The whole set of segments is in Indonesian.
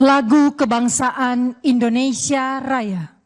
Lagu Kebangsaan Indonesia Raya.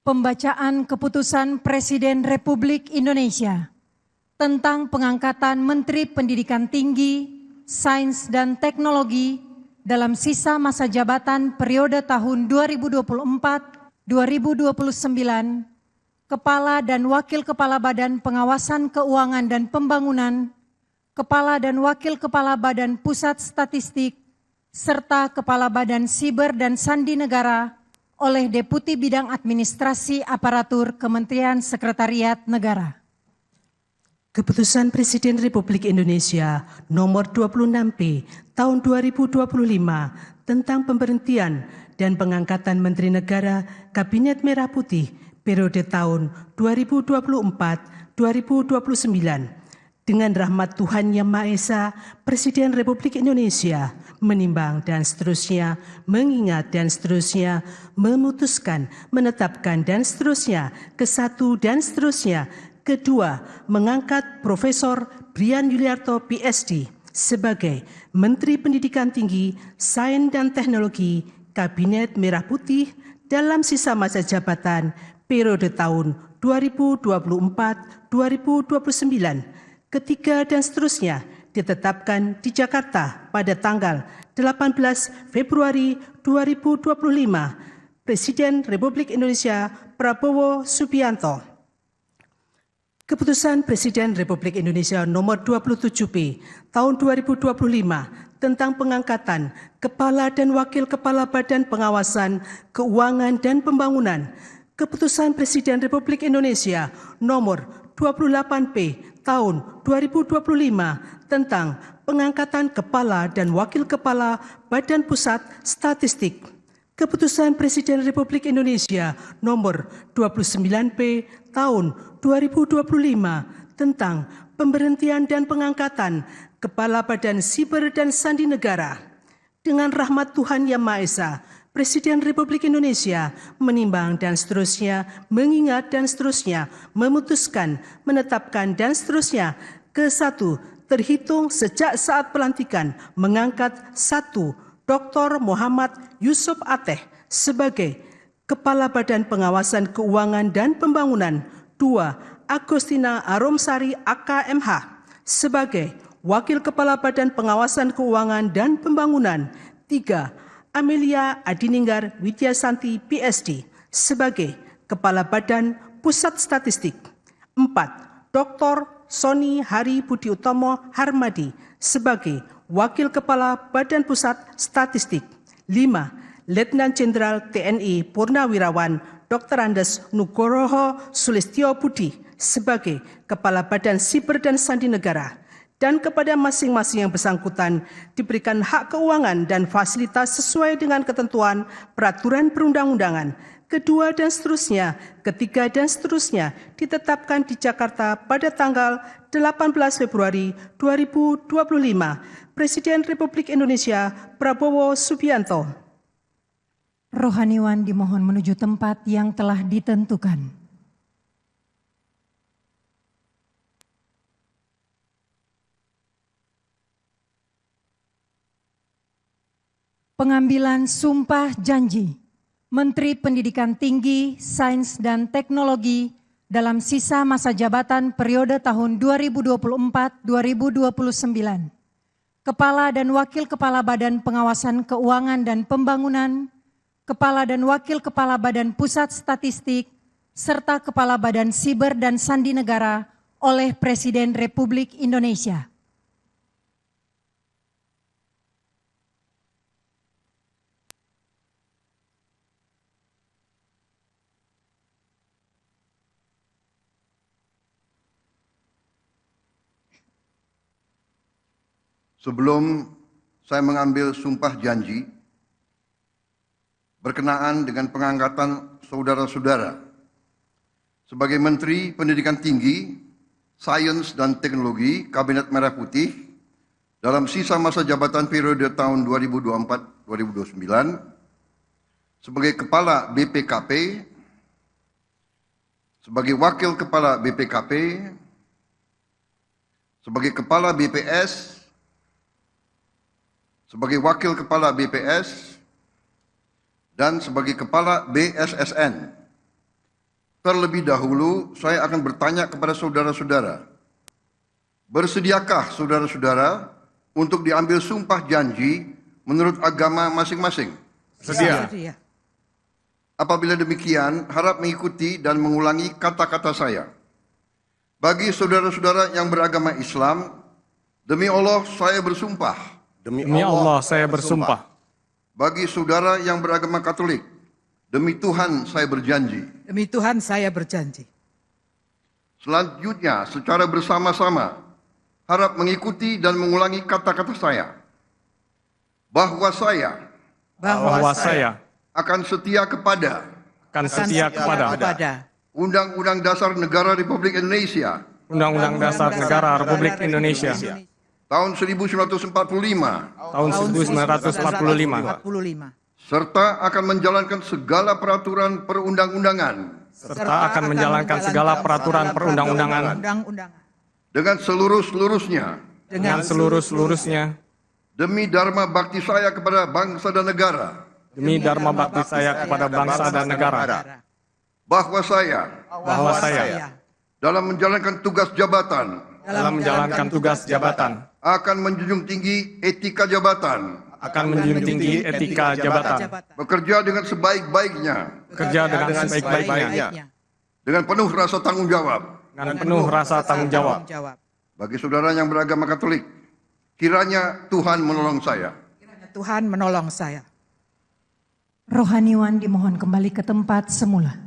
Pembacaan Keputusan Presiden Republik Indonesia tentang pengangkatan Menteri Pendidikan Tinggi, Sains dan Teknologi dalam sisa masa jabatan periode tahun 2024-2029, Kepala dan Wakil Kepala Badan Pengawasan Keuangan dan Pembangunan, Kepala dan Wakil Kepala Badan Pusat Statistik, serta Kepala Badan Siber dan Sandi Negara oleh Deputi Bidang Administrasi Aparatur Kementerian Sekretariat Negara. Keputusan Presiden Republik Indonesia nomor 26P tahun 2025 tentang pemberhentian dan pengangkatan Menteri Negara Kabinet Merah Putih periode tahun 2024-2029. Dengan rahmat Tuhan Yang Maha Esa, Presiden Republik Indonesia menimbang dan seterusnya, mengingat dan seterusnya, memutuskan, menetapkan dan seterusnya, kesatu dan seterusnya. Kedua, mengangkat Profesor Brian Yuliarto PhD sebagai Menteri Pendidikan Tinggi, Sains dan Teknologi Kabinet Merah Putih dalam sisa masa jabatan periode tahun 2024-2029. Ketiga dan seterusnya ditetapkan di Jakarta pada tanggal 18 Februari 2025. Presiden Republik Indonesia Prabowo Subianto. Keputusan Presiden Republik Indonesia nomor 27P tahun 2025 tentang pengangkatan Kepala dan Wakil Kepala Badan Pengawasan Keuangan dan Pembangunan. Keputusan Presiden Republik Indonesia nomor 28P tahun 2025 tentang pengangkatan Kepala dan Wakil Kepala Badan Pusat Statistik. Keputusan Presiden Republik Indonesia nomor 29P tahun 2025 tentang pemberhentian dan pengangkatan Kepala Badan Siber dan Sandi Negara. Dengan rahmat Tuhan Yang Maha Esa, Presiden Republik Indonesia menimbang dan seterusnya, mengingat dan seterusnya, memutuskan, menetapkan dan seterusnya. Kesatu, terhitung sejak saat pelantikan mengangkat 1. Dr. Muhammad Yusuf Ateh sebagai Kepala Badan Pengawasan Keuangan dan Pembangunan. 2. Agustina Aromsari AKMH sebagai Wakil Kepala Badan Pengawasan Keuangan dan Pembangunan. 3. Amelia Adininggar Widyasanti PhD sebagai Kepala Badan Pusat Statistik. 4. Dr. Sony Hari Budi Utomo Harmadi sebagai Wakil Kepala Badan Pusat Statistik. 5. Letnan Jenderal TNI Purnawirawan Dr. Andes Nugroho Sulistyo Budi sebagai Kepala Badan Siber dan Sandi Negara. dan kepada masing-masing yang bersangkutan diberikan hak keuangan dan fasilitas sesuai dengan ketentuan peraturan perundang-undangan. Kedua dan seterusnya, ketiga dan seterusnya ditetapkan di Jakarta pada tanggal 18 Februari 2025. Presiden Republik Indonesia Prabowo Subianto. Rohaniwan dimohon menuju tempat yang telah ditentukan. Pengambilan sumpah janji Menteri Pendidikan Tinggi, Sains dan Teknologi dalam sisa masa jabatan periode tahun 2024-2029. Kepala dan Wakil Kepala Badan Pengawasan Keuangan dan Pembangunan, Kepala dan Wakil Kepala Badan Pusat Statistik, serta Kepala Badan Siber dan Sandi Negara oleh Presiden Republik Indonesia. Sebelum saya mengambil sumpah janji berkenaan dengan pengangkatan saudara-saudara sebagai Menteri Pendidikan Tinggi, Sains dan Teknologi Kabinet Merah Putih dalam sisa masa jabatan periode tahun 2024-2029, sebagai Kepala BPKP, sebagai Wakil Kepala BPKP, sebagai Kepala BPS, sebagai Wakil Kepala BPS, dan sebagai Kepala BSSN. Terlebih dahulu, saya akan bertanya kepada saudara-saudara, bersediakah saudara-saudara untuk diambil sumpah janji menurut agama masing-masing? Sedia. Apabila demikian, harap mengikuti dan mengulangi kata-kata saya. Bagi saudara-saudara yang beragama Islam, demi Allah saya bersumpah. Demi Allah saya bersumpah. Bagi saudara yang beragama Katolik, demi Tuhan saya berjanji. Demi Tuhan saya berjanji. Selanjutnya, secara bersama-sama, harap mengikuti dan mengulangi kata-kata saya. Bahwa saya akan setia kepada Undang-Undang Dasar Negara Republik Indonesia Undang-Undang Dasar Negara Republik Indonesia tahun 1945 serta akan menjalankan segala peraturan perundang-undangan dengan seluruh-seluruhnya demi dharma bakti saya kepada bangsa dan negara. Bahwa saya dalam menjalankan tugas jabatan akan menjunjung tinggi etika jabatan, bekerja dengan sebaik-baiknya, dengan penuh rasa tanggung jawab. Bagi saudara yang beragama Katolik, kiranya Tuhan menolong saya. Rohaniwan dimohon kembali ke tempat semula.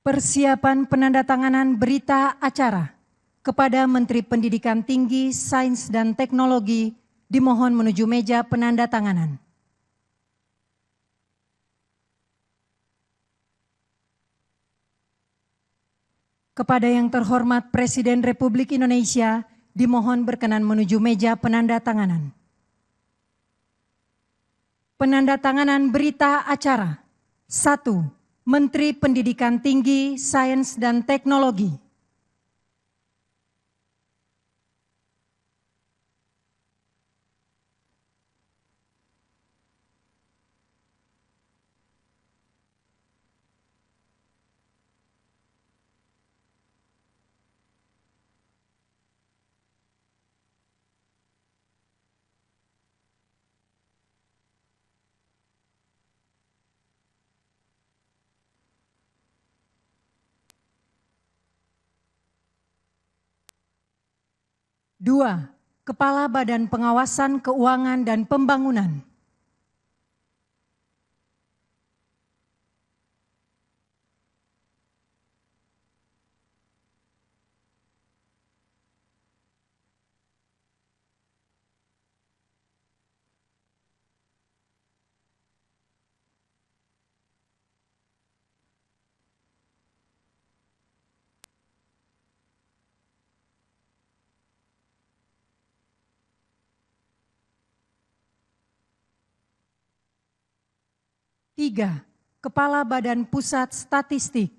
Persiapan penandatanganan berita acara kepada Menteri Pendidikan Tinggi, Sains dan Teknologi dimohon menuju meja penandatanganan. Kepada yang terhormat Presiden Republik Indonesia dimohon berkenan menuju meja penandatanganan. Penandatanganan berita acara. 1. Menteri Pendidikan Tinggi, Sains dan Teknologi. Dua, Kepala Badan Pengawasan Keuangan dan Pembangunan. 3. Kepala Badan Pusat Statistik.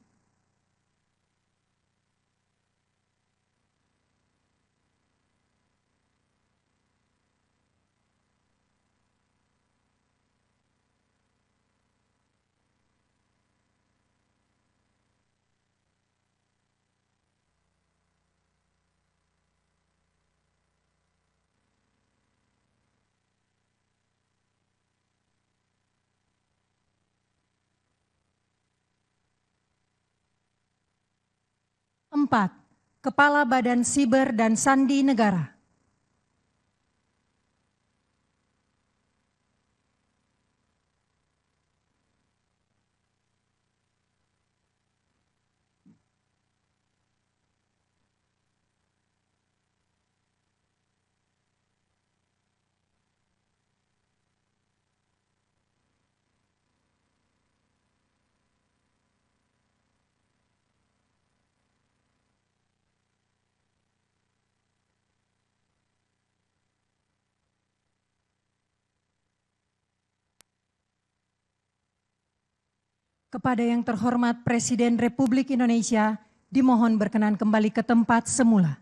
Empat, Kepala Badan Siber dan Sandi Negara. Kepada yang terhormat Presiden Republik Indonesia, dimohon berkenan kembali ke tempat semula.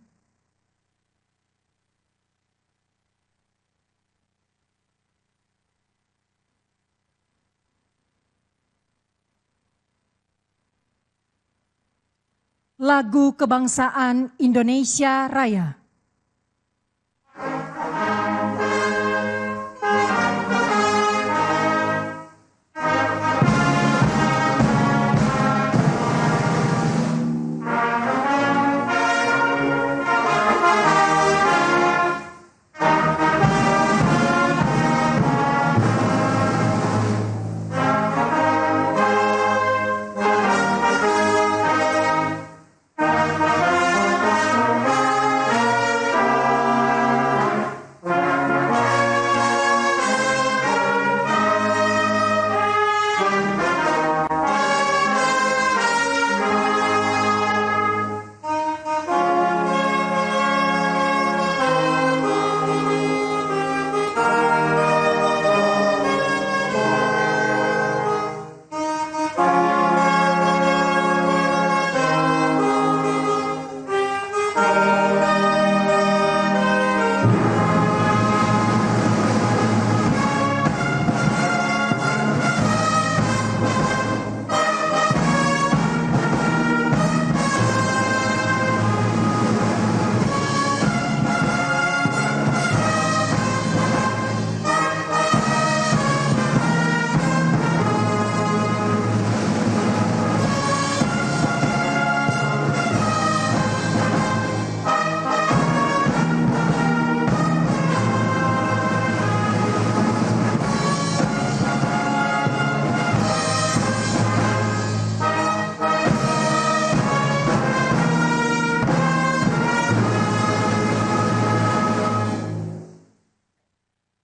Lagu Kebangsaan Indonesia Raya.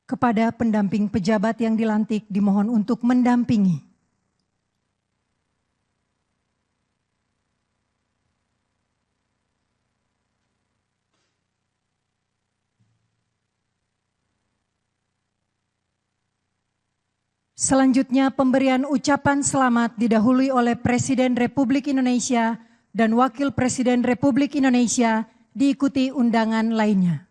Kepada pendamping pejabat yang dilantik dimohon untuk mendampingi. Selanjutnya pemberian ucapan selamat didahului oleh Presiden Republik Indonesia dan Wakil Presiden Republik Indonesia diikuti undangan lainnya.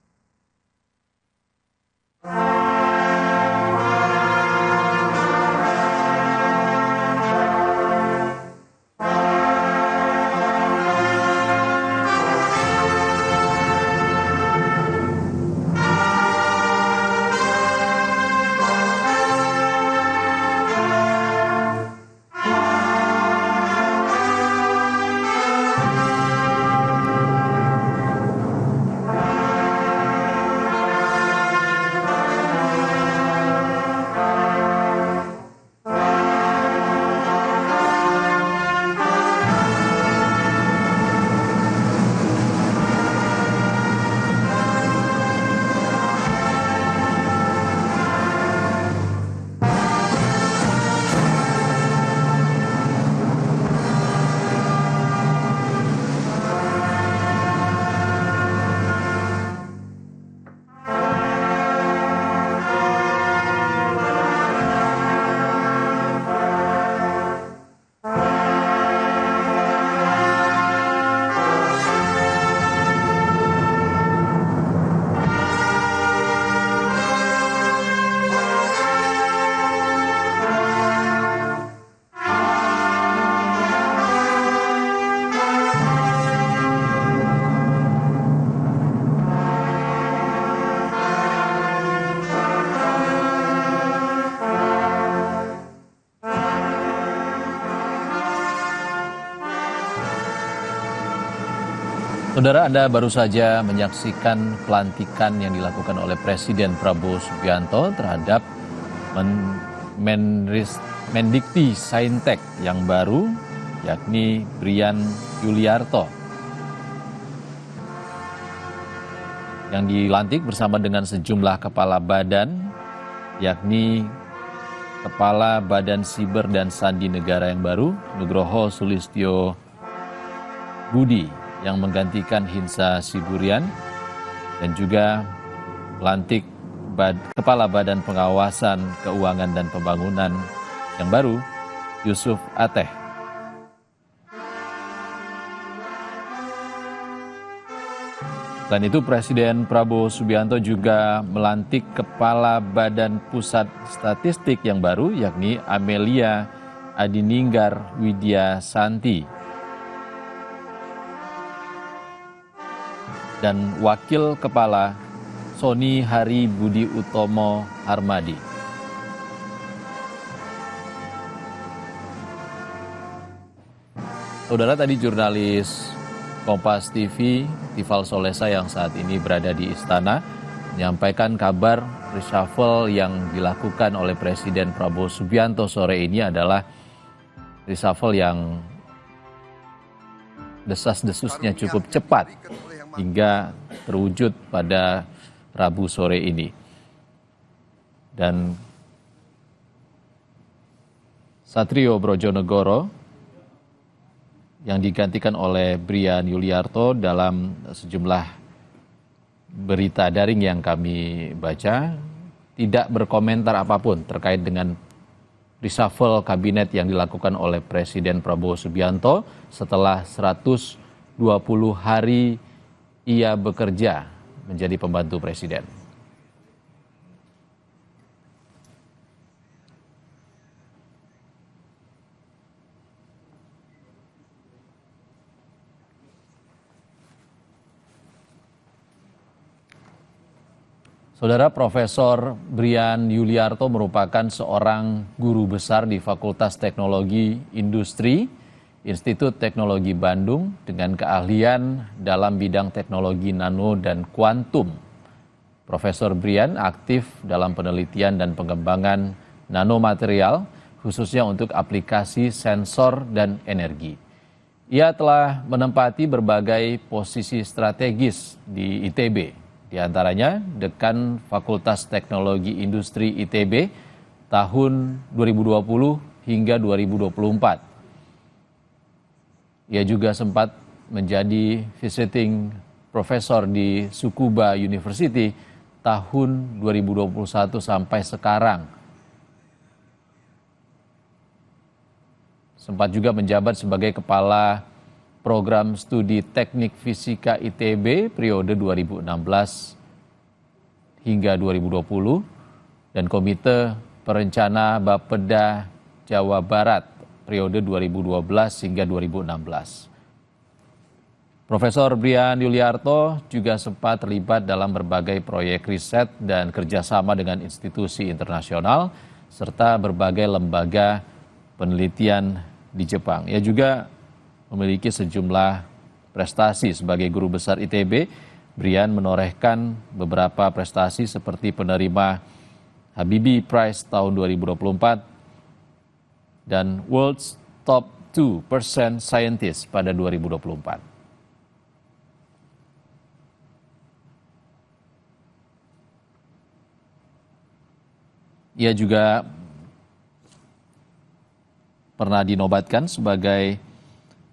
Saudara, Anda baru saja menyaksikan pelantikan yang dilakukan oleh Presiden Prabowo Subianto terhadap Mendikti Saintek yang baru, yakni Brian Yuliarto, yang dilantik bersama dengan sejumlah kepala badan, yakni Kepala Badan Siber dan Sandi Negara yang baru, Nugroho Sulistyo Budi, yang menggantikan Hinsa Siburian, dan juga melantik Kepala Badan Pengawasan Keuangan dan Pembangunan yang baru, Yusuf Ateh. Selain itu, Presiden Prabowo Subianto juga melantik Kepala Badan Pusat Statistik yang baru, yakni Amelia Adininggar Widya Santi, dan Wakil Kepala Sony Hari Budi Utomo Harmadi. Saudara, tadi jurnalis Kompas TV, Tifal Solesa yang saat ini berada di Istana, menyampaikan kabar reshuffle yang dilakukan oleh Presiden Prabowo Subianto sore ini adalah reshuffle yang desas-desusnya cukup cepat hingga terwujud pada Rabu sore ini. Dan Satrio Brojonegoro yang digantikan oleh Brian Yuliarto dalam sejumlah berita daring yang kami baca tidak berkomentar apapun terkait dengan reshuffle kabinet yang dilakukan oleh Presiden Prabowo Subianto setelah 120 hari ia bekerja menjadi pembantu presiden. Saudara, Profesor Brian Yuliarto merupakan seorang guru besar di Fakultas Teknologi Industri Institut Teknologi Bandung dengan keahlian dalam bidang teknologi nano dan kuantum. Profesor Brian aktif dalam penelitian dan pengembangan nanomaterial, khususnya untuk aplikasi sensor dan energi. Ia telah menempati berbagai posisi strategis di ITB, di antaranya Dekan Fakultas Teknologi Industri ITB tahun 2020 hingga 2024. Ia juga sempat menjadi visiting profesor di Tsukuba University tahun 2021 sampai sekarang. Sempat juga menjabat sebagai Kepala Program Studi Teknik Fisika ITB periode 2016 hingga 2020 dan Komite Perencana Bapeda Jawa Barat periode 2012 hingga 2016. Profesor Brian Yuliarto juga sempat terlibat dalam berbagai proyek riset dan kerjasama dengan institusi internasional serta berbagai lembaga penelitian di Jepang. Ia juga memiliki sejumlah prestasi sebagai guru besar ITB. Brian menorehkan beberapa prestasi seperti penerima Habibie Prize tahun 2024 dan World's Top 2% Scientist pada 2024. Ia juga pernah dinobatkan sebagai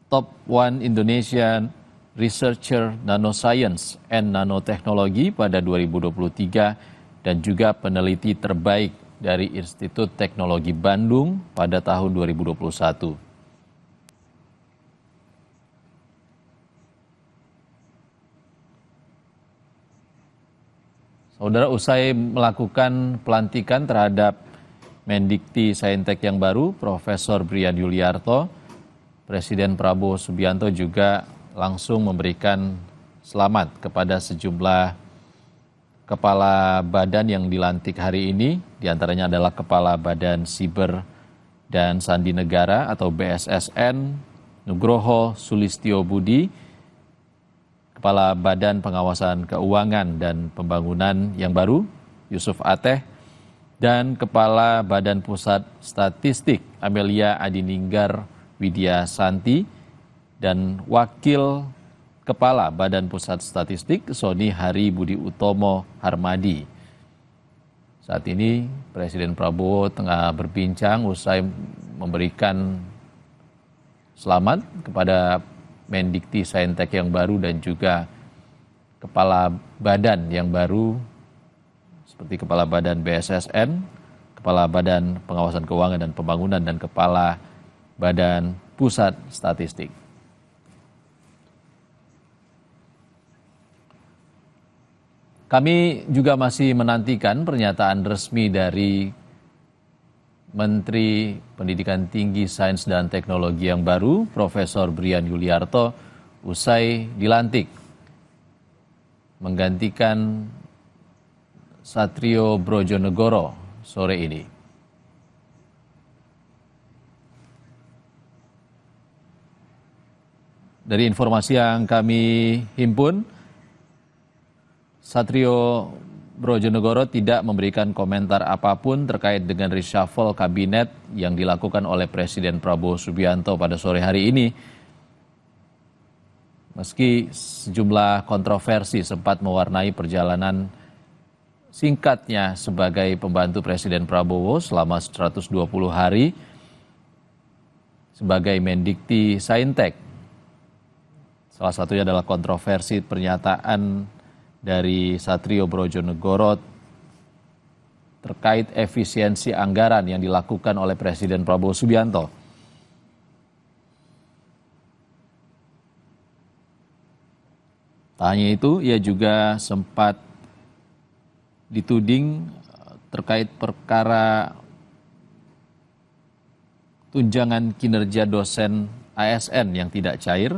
Top 1 Indonesian Researcher Nanoscience and Nanotechnology pada 2023 dan juga peneliti terbaik dari Institut Teknologi Bandung pada tahun 2021. Saudara, usai melakukan pelantikan terhadap Mendikti Saintek yang baru, Profesor Brian Yuliarto, Presiden Prabowo Subianto juga langsung memberikan selamat kepada sejumlah kepala badan yang dilantik hari ini, diantaranya adalah Kepala Badan Siber dan Sandi Negara atau BSSN, Nugroho Sulistyo Budi, Kepala Badan Pengawasan Keuangan dan Pembangunan yang baru, Yusuf Ateh, dan Kepala Badan Pusat Statistik, Amelia Adininggar Widya Santi, dan Wakil Kepala Badan Pusat Statistik, Sony Hari Budi Utomo Harmadi. Saat ini Presiden Prabowo tengah berbincang usai memberikan selamat kepada Mendikti Saintek yang baru dan juga Kepala Badan yang baru seperti Kepala Badan BSSN, Kepala Badan Pengawasan Keuangan dan Pembangunan, dan Kepala Badan Pusat Statistik. Kami juga masih menantikan pernyataan resmi dari Menteri Pendidikan Tinggi, Sains dan Teknologi yang baru, Profesor Brian Yuliarto, usai dilantik menggantikan Satrio Brojonegoro sore ini. Dari informasi yang kami himpun, Satrio Brojonegoro tidak memberikan komentar apapun terkait dengan reshuffle kabinet yang dilakukan oleh Presiden Prabowo Subianto pada sore hari ini. Meski sejumlah kontroversi sempat mewarnai perjalanan singkatnya sebagai pembantu Presiden Prabowo selama 120 hari sebagai Mendikti Saintek. Salah satunya adalah kontroversi pernyataan dari Satrio Brojonegoro terkait efisiensi anggaran yang dilakukan oleh Presiden Prabowo Subianto. Tak hanya itu, ia juga sempat dituding terkait perkara tunjangan kinerja dosen ASN yang tidak cair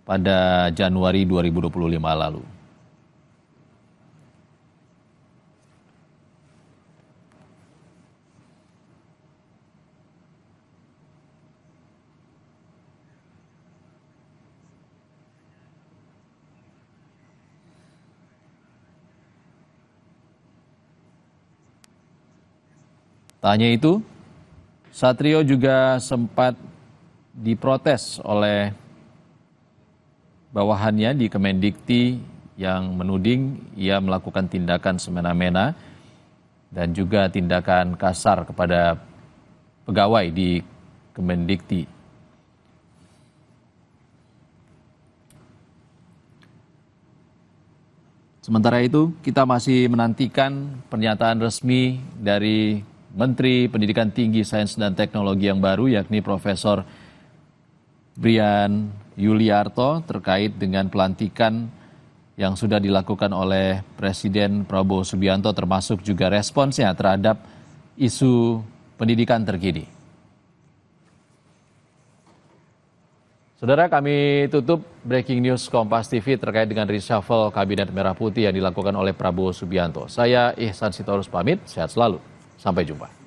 pada Januari 2025 lalu. Tak hanya itu, Satrio juga sempat diprotes oleh bawahannya di Kemendikti yang menuding ia melakukan tindakan semena-mena dan juga tindakan kasar kepada pegawai di Kemendikti. Sementara itu, kita masih menantikan pernyataan resmi dari Menteri Pendidikan Tinggi, Sains dan Teknologi yang baru, yakni Profesor Brian Yuliarto, terkait dengan pelantikan yang sudah dilakukan oleh Presiden Prabowo Subianto, termasuk juga responsnya terhadap isu pendidikan terkini. Saudara, kami tutup breaking news Kompas TV terkait dengan reshuffle Kabinet Merah Putih yang dilakukan oleh Prabowo Subianto. Saya Ihsan Sitorus pamit, sehat selalu. Sampai jumpa.